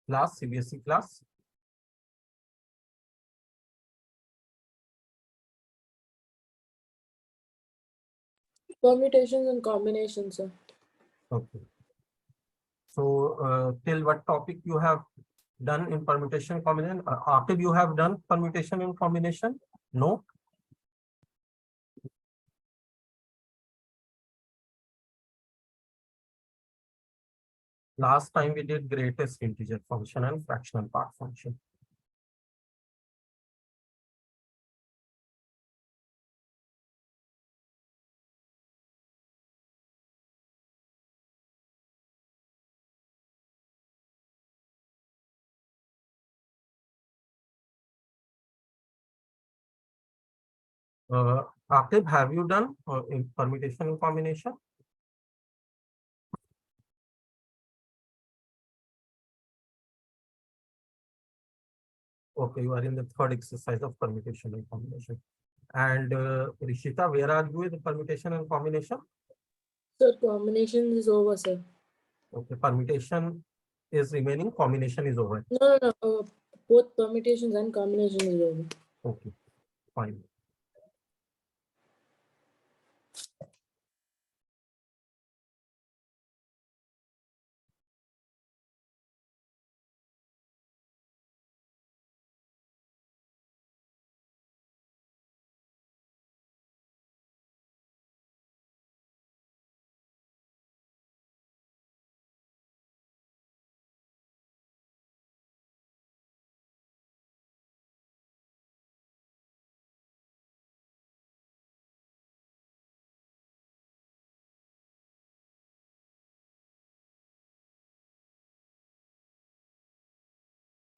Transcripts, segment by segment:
class, CBSE class. Permutations and combinations, sir. Okay. So till what topic you have done in permutation combination? After you have done permutation and combination? No. Last time we did greatest integer function and fractional part function. Aqib, have you done in permutation and combination? Okay, you are in the third exercise of permutation and combination. And Rishita, where are you with permutation and combination? Sir, combination is over, sir. Okay, permutation is remaining, combination is over. No. Both permutations and combinations is over. Okay, fine.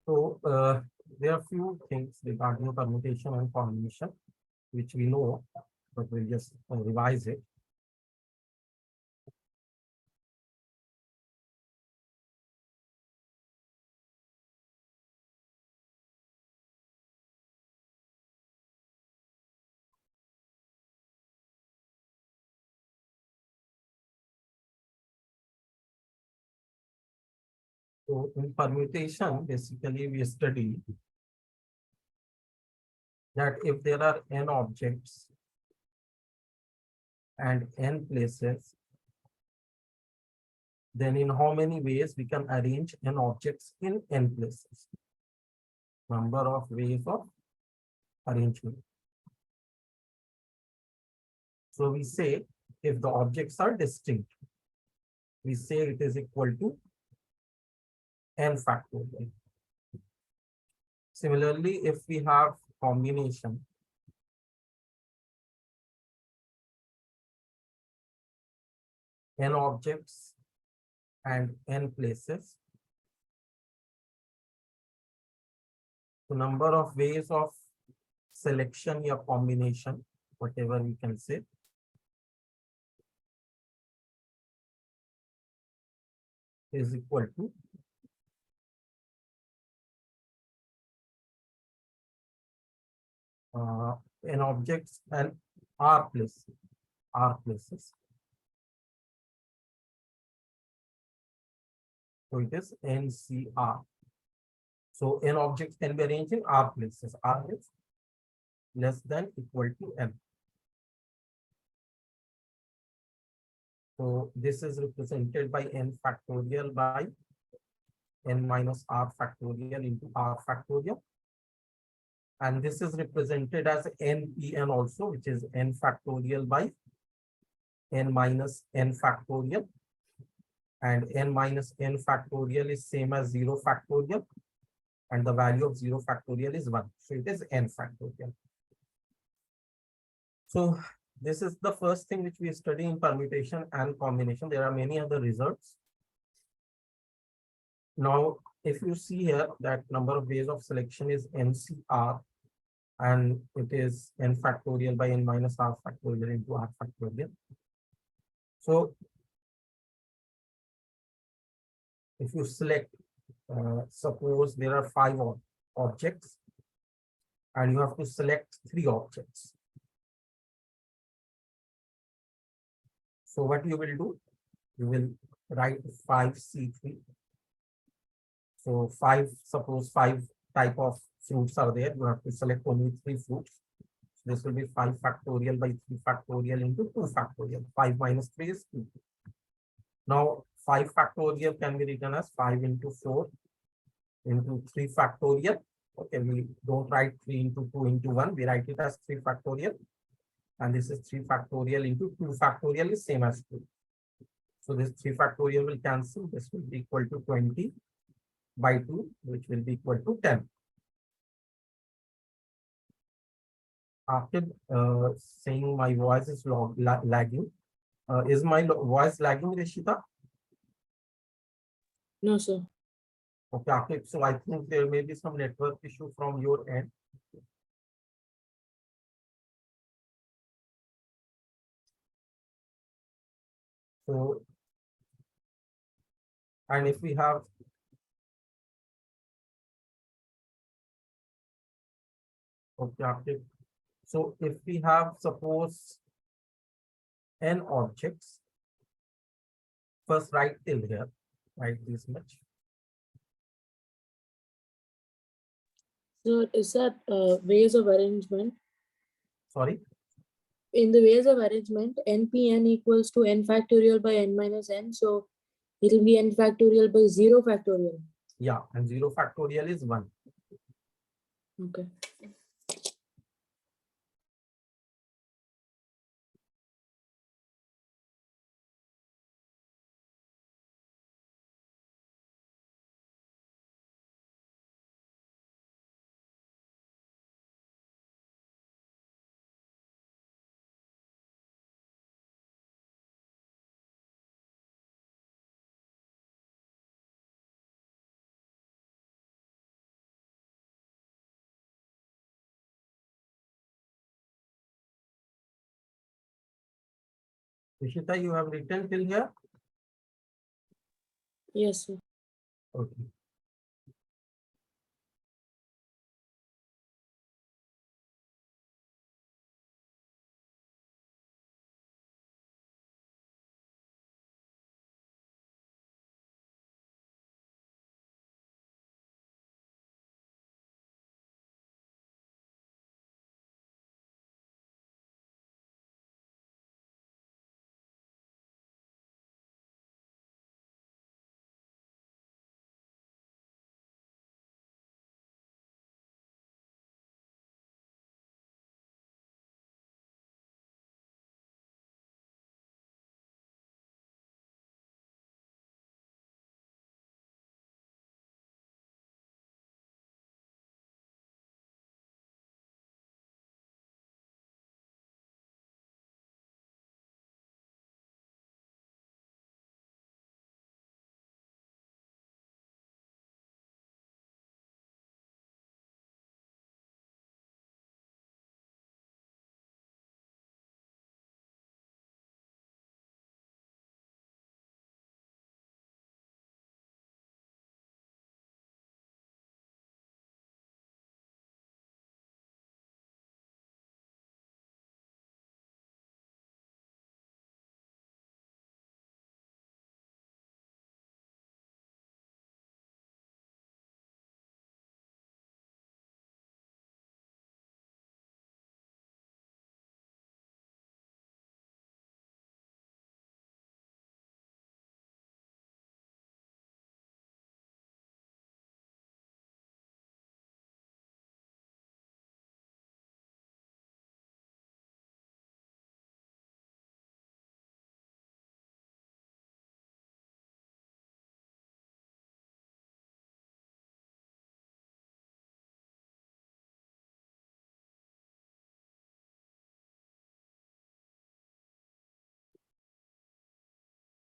So there are few things regarding permutation and combination, which we know, but we'll just revise it. So in permutation, basically we study that if there are n objects and n places, then in how many ways we can arrange n objects in n places. Number of ways of arrangement. So we say if the objects are distinct, we say it is equal to n factorial. Similarly, if we have combination, n objects and n places, the number of ways of selection or combination, whatever we can say, is equal to n objects and r places. So it is NCR. So n objects can be arranged in r places. R is less than equal to n. So this is represented by n factorial by n minus r factorial into r factorial. And this is represented as nPn also, which is n factorial by n minus n factorial. And n minus n factorial is same as 0 factorial. And the value of 0 factorial is 1. So it is n factorial. So this is the first thing which we study in permutation and combination. There are many other results. Now, if you see here that number of ways of selection is NCR, and it is n factorial by n minus r factorial into r factorial. So if you select, suppose there are 5 objects, and you have to select 3 objects. So what you will do? You will write 5C3. So suppose five type of fruits are there. You have to select only 3 fruits. This will be 5 factorial by 3 factorial into 2 factorial. 5 minus 3 is 2. Now 5 factorial can be written as 5 into 4 into 3 factorial. Okay, we don't write 3 into 2 into 1. We write it as 3 factorial. And this is 3 factorial into 2 factorial is same as 2. So this 3 factorial will cancel. This will be equal to 20 by 2, which will be equal to 10. After saying my voice is lagging, is my voice lagging, Rishita? No, sir. Okay, so I think there may be some network issue from your end. So, and if we have okay, so if we have suppose n objects, first write till here, write this much. So is that ways of arrangement? Sorry. In the ways of arrangement, npn equals to n factorial by n minus n. So it will be n factorial by 0 factorial. Yeah, and 0 factorial is 1. Okay. Rishita, you have written till here? Yes, sir. Okay.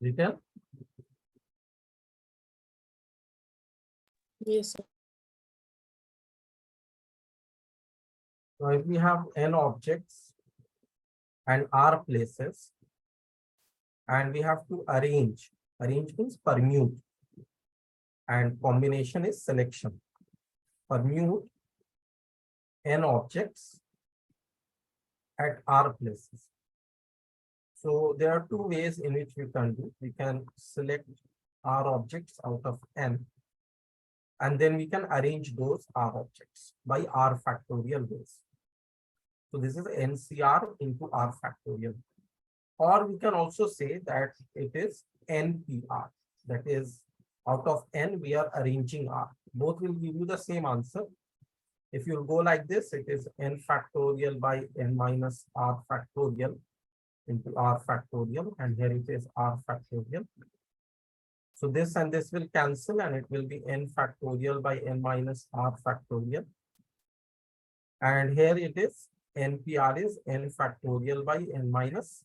Written? Yes, sir. So if we have n objects and r places, and we have to arrange. Arrange means permute, and combination is selection. Permute n objects at r places. So there are 2 ways in which we can do. We can select r objects out of n, And then we can arrange those R objects by R factorial ways. So this is NCR into R factorial. Or we can also say that it is NPR. That is, out of N, we are arranging R. Both will give you the same answer. If you go like this, it is N factorial by N minus R factorial into R factorial. And here it is R factorial. So this and this will cancel and it will be N factorial by N minus R factorial. And here it is NPR is N factorial by N minus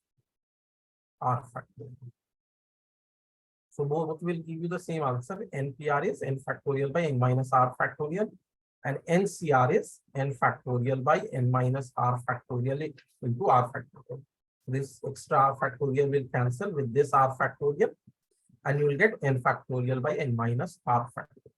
R factorial. So both will give you the same answer. NPR is N factorial by N minus R factorial and NCR is N factorial by N minus R factorial into R factorial. This extra R factorial will cancel with this R factorial and you will get N factorial by N minus R factorial.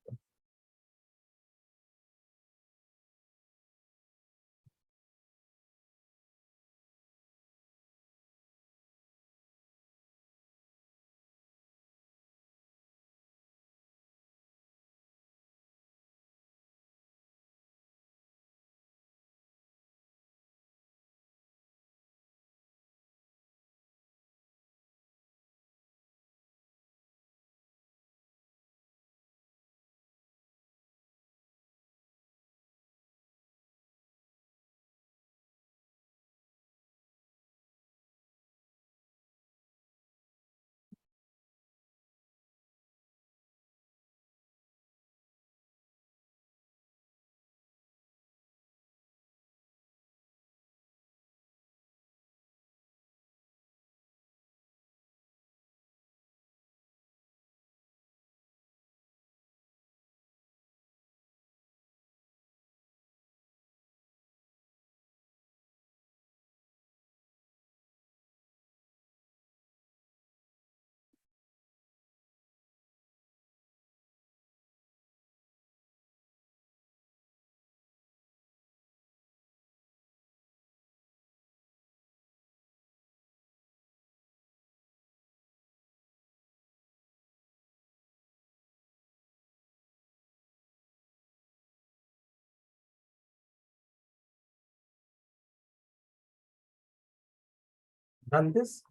Done this?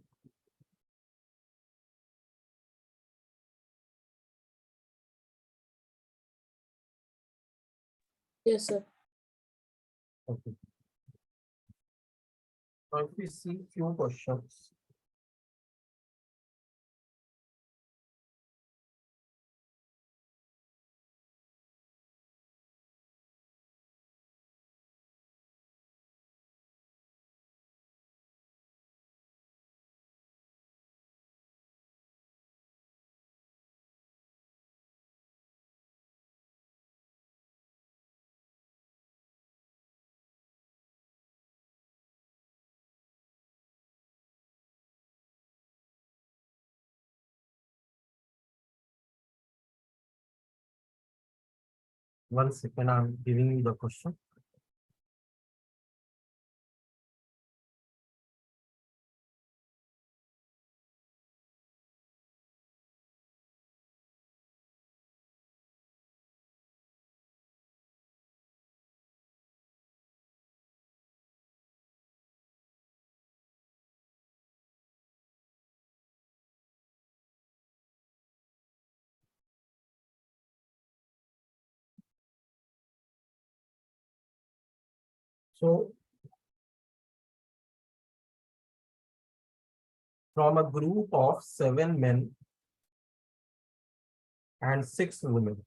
Yes, sir. Okay. Now if we see few questions. One second, I'm giving you the question. So from a group of 7 men and 6 women,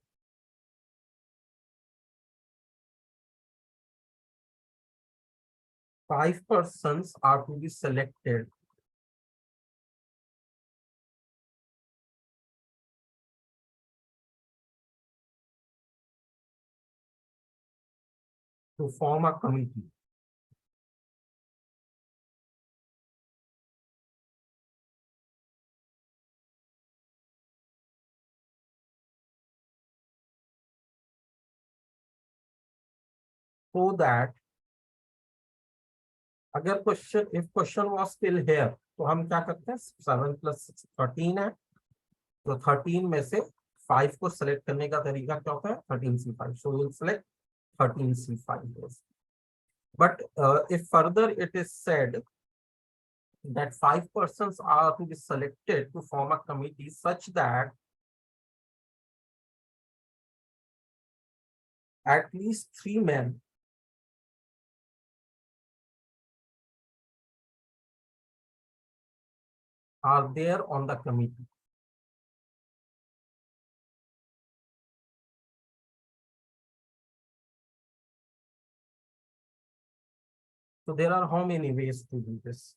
5 persons are to be selected to form a committee. So that अगर question if question was still here तो हम क्या करते हैं 7 + 6 13 है तो 13 में से 5 को select करने का तरीका क्या होता है? 13C5. So we'll select 13C5. But if further it is said that 5 persons are to be selected to form a committee such that at least 3 men are there on the committee. So there are how many ways to do this?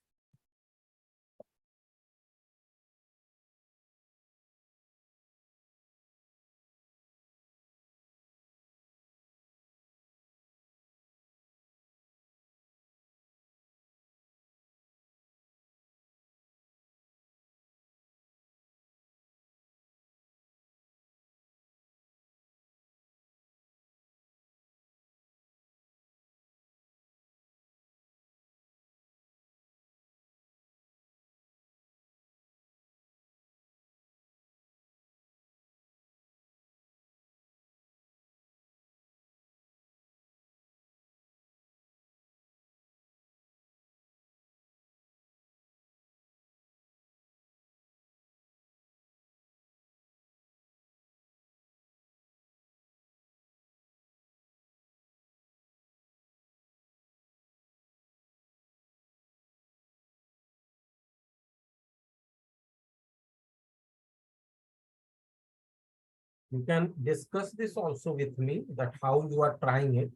You can discuss this also with me, that how you are trying it.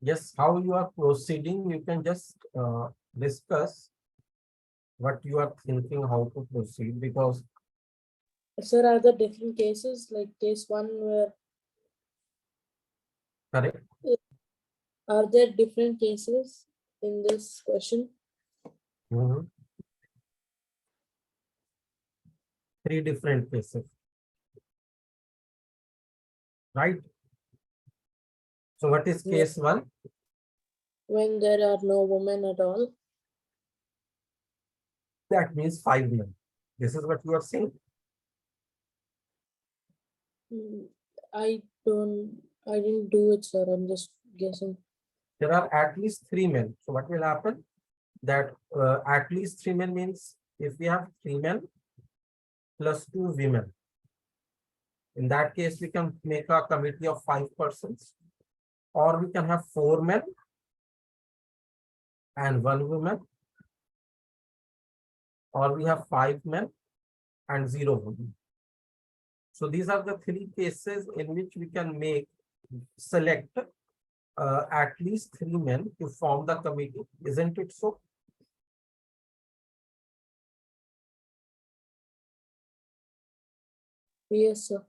Yes, how you are proceeding, you can just discuss what you are thinking, how to proceed, because Sir, are there different cases, like case one where correct. are there different cases in this question? Mhm. 3 different cases, right? So what is Yeah. case 1? When there are no women at all? That means 5 men. This is what you are saying. Mm, I didn't do it, sir. I'm just guessing. There are at least 3 men. So what will happen? That at least 3 men means if we have 3 men plus 2 women, in that case we can make a committee of 5 persons, or we can have 4 men and 1 woman, or we have 5 men and 0 women. So these are the 3 cases in which we can select at least 3 men to form the committee, isn't it so? Yes, sir.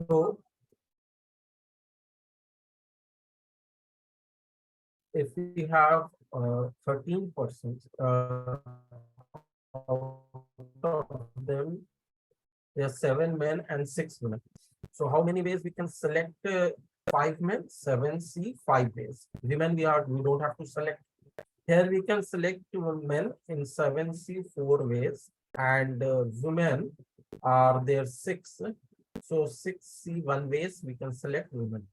So if we have 13%, out of them, there are 7 men and 6 women. So how many ways we can select 5 men, 7C, 5 ways. Women we don't have to select. Here we can select men in 7C 4 ways, and women are there 6. So 6C 1 ways we can select women.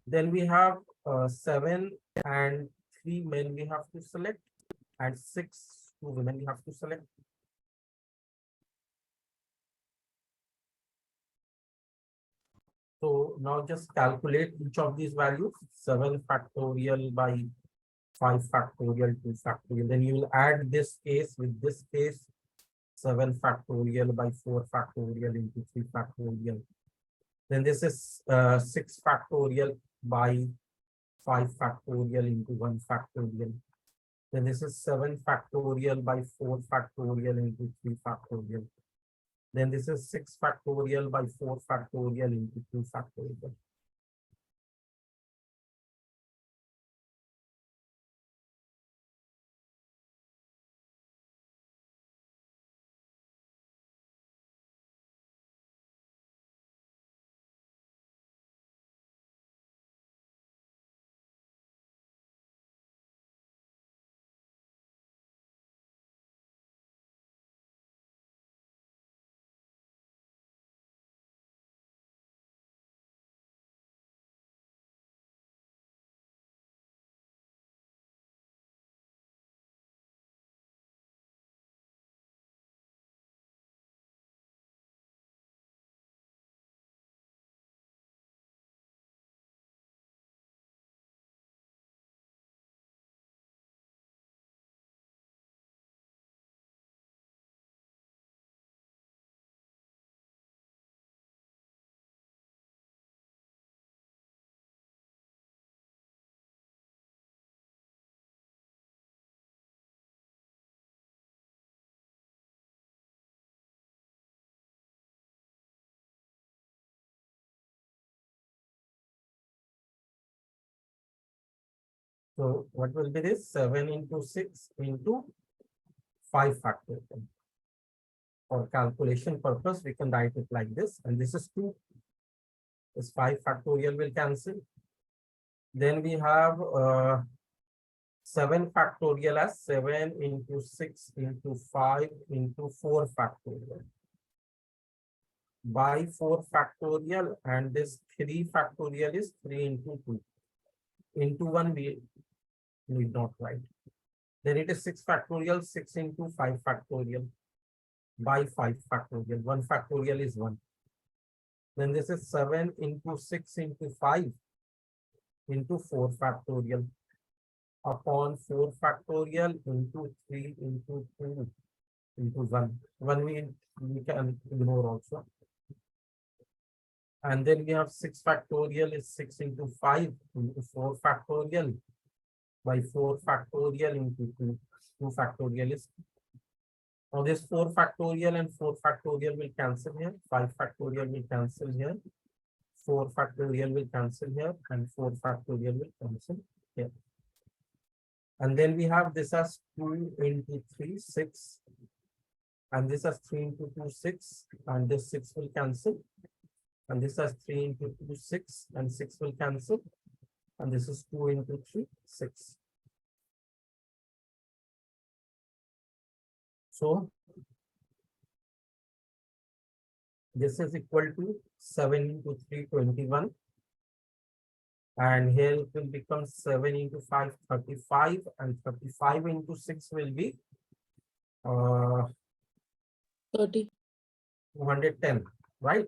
Then we have 7 and 3 men we have to select, and 6 2 women we have to select. So now just calculate each of these values, 7 factorial by 5 factorial, 2 factorial. Then you will add this case with this case, 7 factorial by 4 factorial into 3 factorial. Then this is 6 factorial by 5 factorial into 1 factorial. Then this is 7 factorial by 4 factorial into 3 factorial. Then this is 6 factorial by 4 factorial into 2 factorial. So what will be this? 7 into 6 into 5 factorial. For calculation purpose, we can write it like this, and this is 2. This 5 factorial will cancel. Then we have 7 factorial as 7 into 6 into 5 into 4 factorial by 4 factorial, and this 3 factorial is 3 into 2. Into 1 we need not write. Then it is 6 factorial, 6 into 5 factorial by 5 factorial. 1 factorial is 1. Then this is 7 into 6 into 5 into 4 factorial upon 4 factorial into 3 into 2 into 1. 1 we can ignore also. And then we have 6 factorial is 6 into 5 into 4 factorial by 4 factorial into 2. 2 factorial is. Now this 4 factorial and 4 factorial will cancel here. 5 factorial will cancel here. 4 factorial will cancel here, and 4 factorial will cancel here. And then we have this as 2 into 3, 6. And this as 3 into 2, 6. And this 6 will cancel. And this has 3 into 2, 6, and 6 will cancel. And this is 2 into 3, 6. So this is equal to 7 into 3, 21. And here it will become 7 into 5, 35. And 35 into 6 will be 30. 210, right?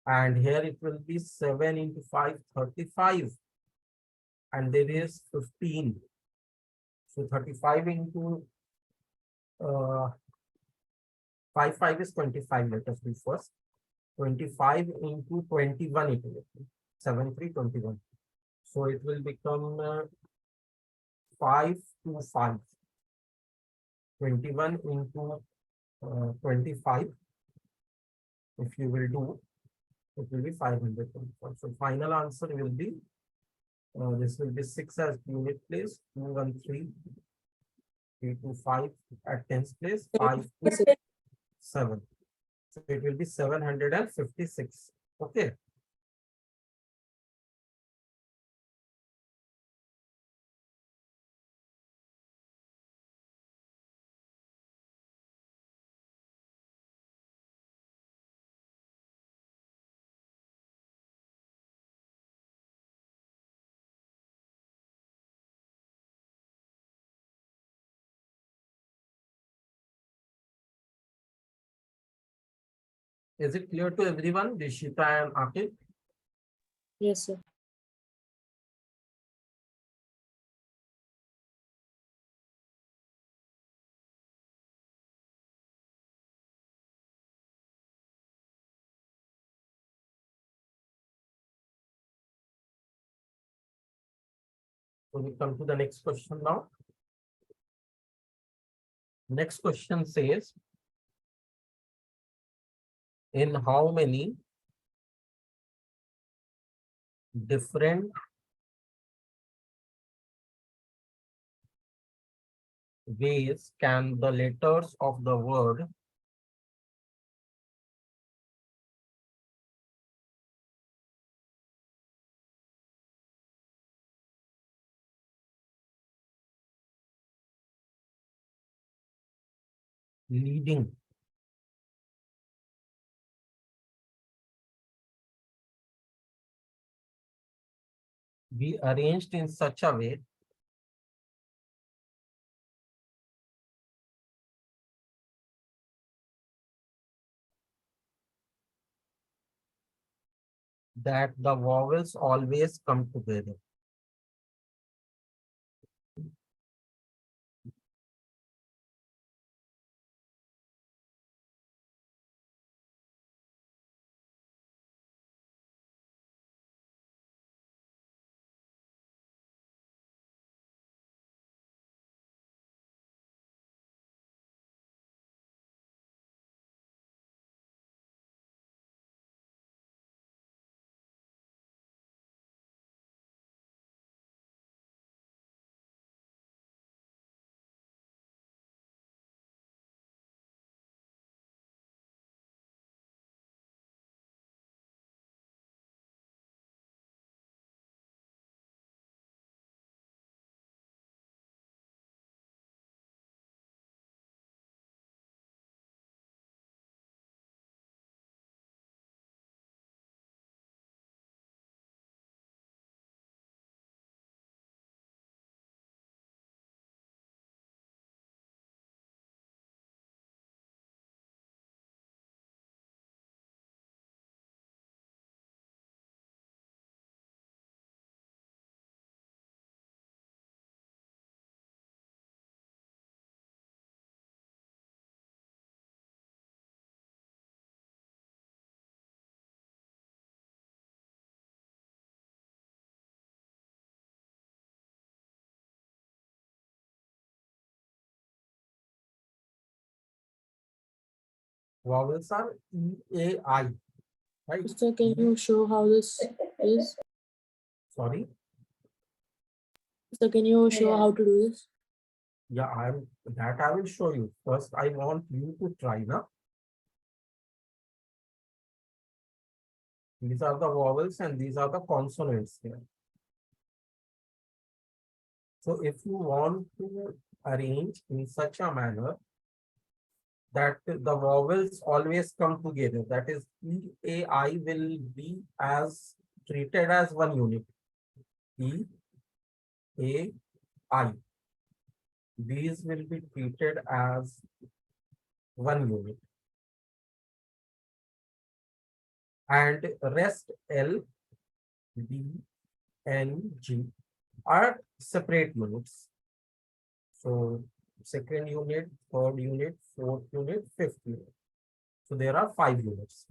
And here it will be 7 into 5, 35. And there is 15. So 35 into 5 is 25. Let us do first. 25 into 21 it will be 7, 3, 21. So it will become 5 to 5. 21 into 25. If you will do, it will be 525. So final answer will be this will be 6 as unit place, 213, 325 at tens place, 5 to 7. So it will be 756. Okay. Is it clear to everyone, Rishita and Akil? Yes, sir. So we come to the next question now. Next question says, in how many different ways can the letters of the word leading be arranged in such a way that the vowels always come together? Vowels are E, A, I, right? So can you show how this is? Sorry. So can you show how to do this? Yeah, I will show you. First, I want you to try now. These are the vowels and these are the consonants here. So if you want to arrange in such a manner that the vowels always come together, that is E, A, I will be as treated as one unit. E, A, I. These will be treated as 1 unit, and rest L, D, N, G are separate units. So second unit, third unit, fourth unit, fifth unit. So there are 5 units.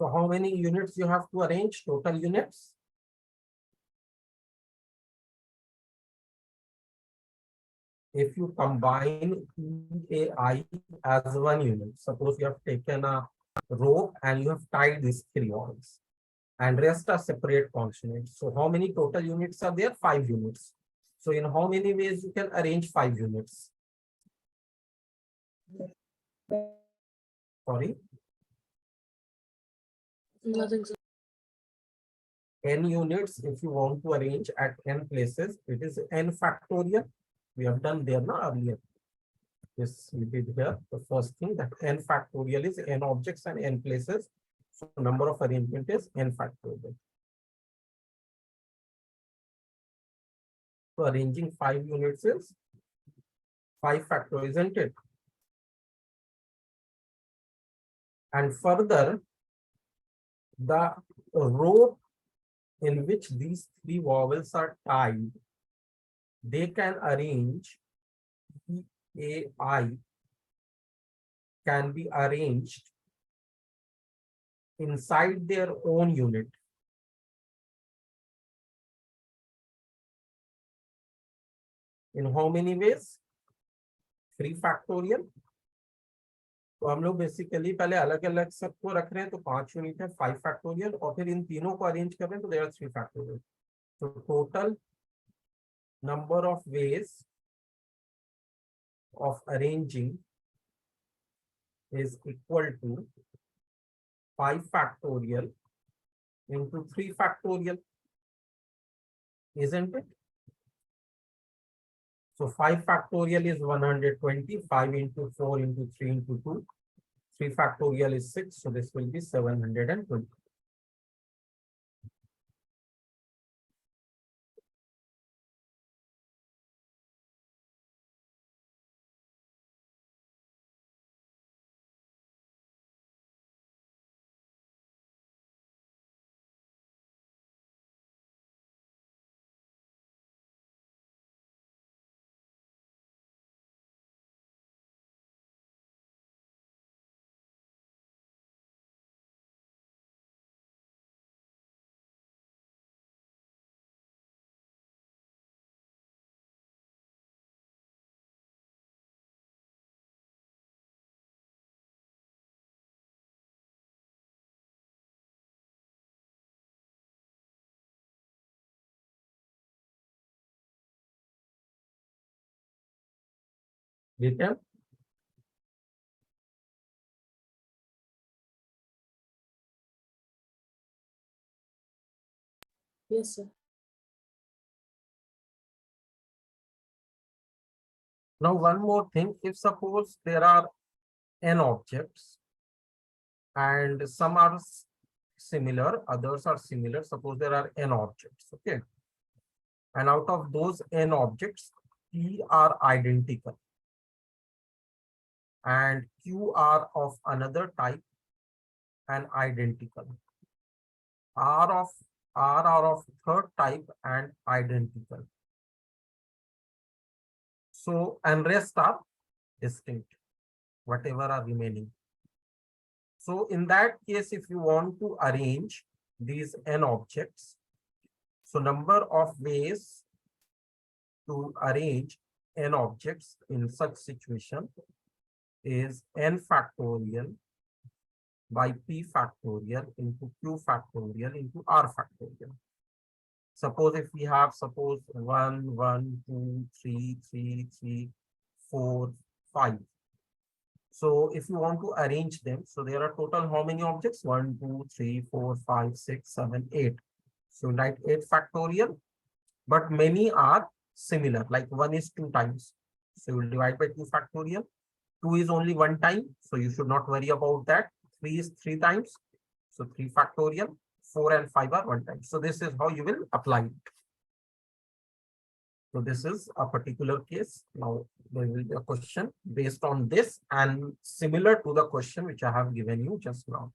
So how many units you have to arrange? Total units? If you combine EAI as 1 unit, suppose you have taken a rope and you have tied these 3 ones, and rest are separate consonants. So how many total units are there? 5 units. So in how many ways you can arrange 5 units? Sorry, Nothing, sir. n units. If you want to arrange at n places, it is n factorial. We have done there now earlier. This we did here. The first thing, that n factorial is n objects and n places. So number of arrangement is n factorial. So arranging 5 units is 5 factorial, isn't it? And further, the rope in which these 3 vowels are tied, they can arrange, EAI can be arranged inside their own unit. In how many ways? 3 factorial. तो हम लोग basically पहले अलग अलग सबको रख रहे हैं, तो 5 यूनिट है, 5 फैक्टोरियल, और फिर इन तीनों को अरेंज कर रहे हैं तो देयर आर 3 फैक्टोरियल. तो total number of ways of arranging is equal to 5 factorial into 3 factorial, isn't it? So 5 factorial is 120, 5 into 4 into 3 into 2. 3 factorial is 6, so this will be 720. Detail? Yes, sir. Now one more thing, if suppose there are n objects and some are similar, others are similar, suppose there are n objects, okay, and out of those n objects, p are identical and q are of another type and identical, r are of third type and identical, so and rest are distinct, whatever are remaining. So in that case, if you want to arrange these n objects, So number of ways to arrange n objects in such situation is n factorial by p factorial into q factorial into r factorial. Suppose if we have, suppose 1, 1, 2, 3, 3, 3, 4, 5. So if you want to arrange them, so there are total how many objects? 1, 2, 3, 4, 5, 6, 7, 8. So write 8 factorial, but many are similar, like 1 is 2 times. So you will divide by 2 factorial. 2 is only 1 time, so you should not worry about that. 3 is 3 times, so 3 factorial. 4 and 5 are 1 time. So this is how you will apply it. So this is a particular case. Now there will be a question based on this and similar to the question which I have given you just now.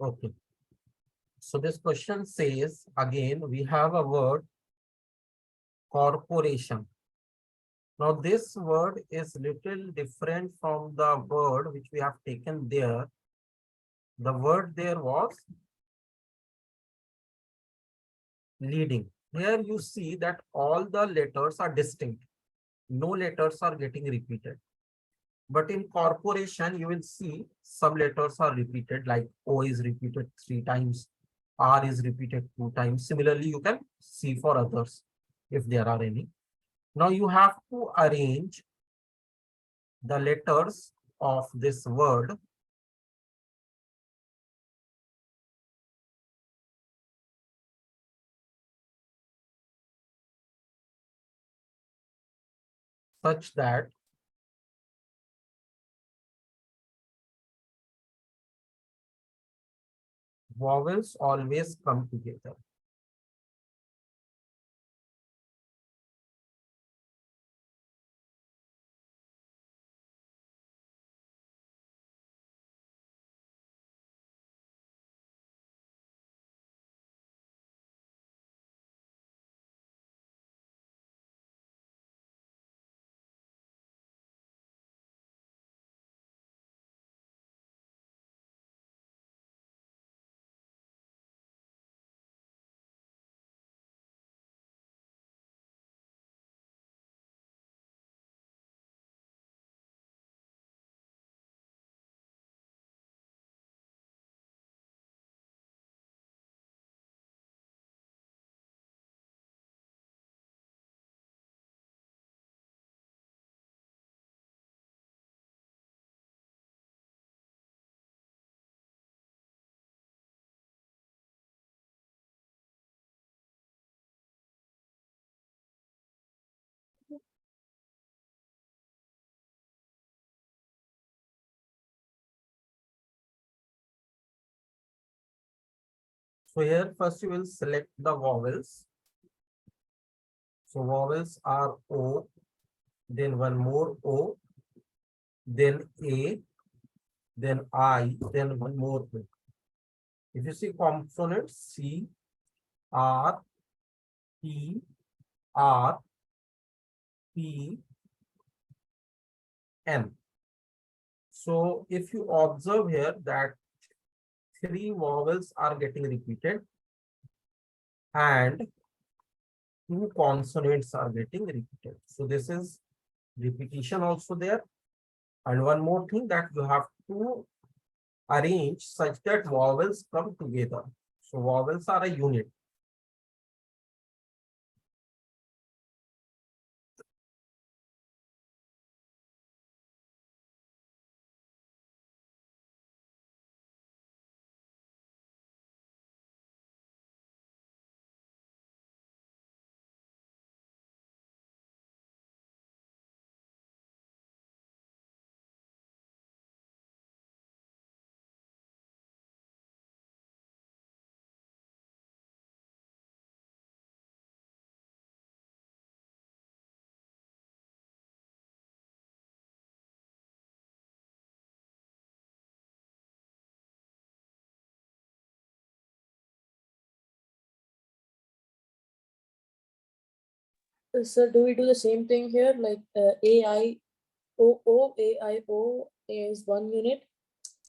Okay. So this question says, again, we have a word corporation. Now this word is little different from the word which we have taken there. The word there was leading. Here you see that all the letters are distinct. No letters are getting repeated. But in corporation, you will see some letters are repeated, like O is repeated 3 times, R is repeated 2 times. Similarly, you can see for others if there are any. Now you have to arrange the letters of this word such that vowels always come together. So here first you will select the vowels. So vowels are O, then one more O, then A, then I, then one more O. If you see consonants C, R, P, R, P, N. So if you observe here that three vowels are getting repeated and two consonants are getting repeated. So this is repetition also there. And one more thing that you have to arrange such that vowels come together. So vowels are a unit. So do we do the same thing here? Like AIOO is 1 unit.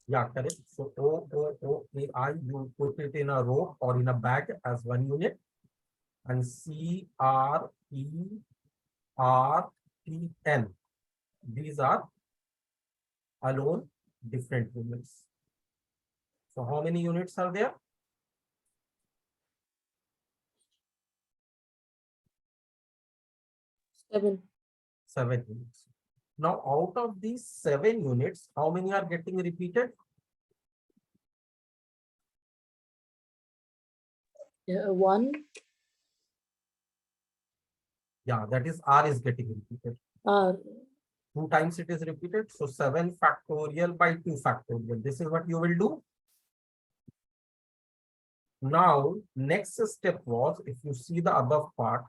Yeah, correct. So O, you put it in a row or in a bag as one unit. And C, R, E, R, T, N. These are alone different units. So how many units are there? 7. 7 units. Now, out of these 7 units, how many are getting repeated? 1. Yeah, that is R is getting repeated. R. 2 times it is repeated. So 7 factorial by 2 factorial. This is what you will do. Now, next step was, if you see the above part,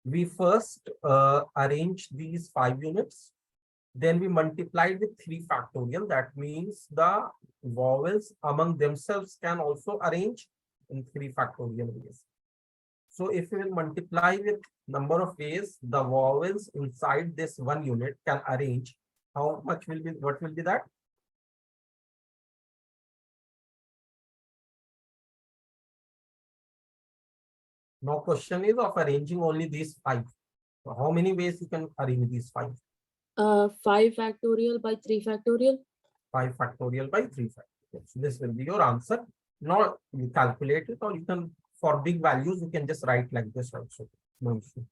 we first arrange these 5 units. Then we multiplied with 3 factorial. That means the vowels among themselves can also arrange in 3 factorial ways. So if we will multiply with number of ways the vowels inside this one unit can arrange, how much will be, what will be that? Now question is of arranging only these 5. So how many ways you can arrange these 5? 5 factorial by 3 factorial. 5 factorial by 3 factorial. So this will be your answer. Now you calculate it, or you can, for big values, you can just write like this also. No issue.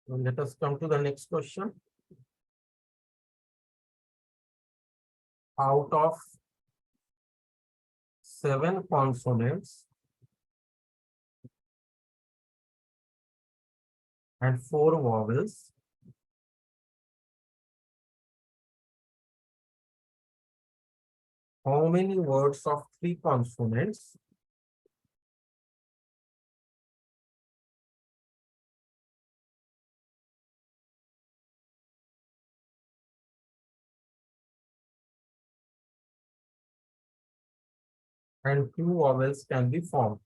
So let us come to the next question. Out of 7 consonants and 4 vowels, how many words of 3 consonants and 2 vowels can be formed?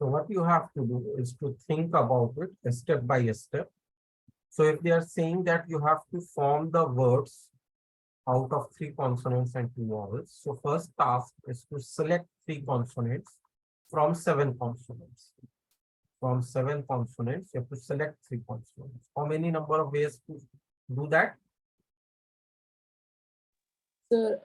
So what you have to do is to think about it step by step. So if they are saying that you have to form the words out of 3 consonants and 2 vowels. So first task is to select 3 consonants from 7 consonants. From 7 consonants, you have to select 3 consonants. How many number of ways to do that? Sir,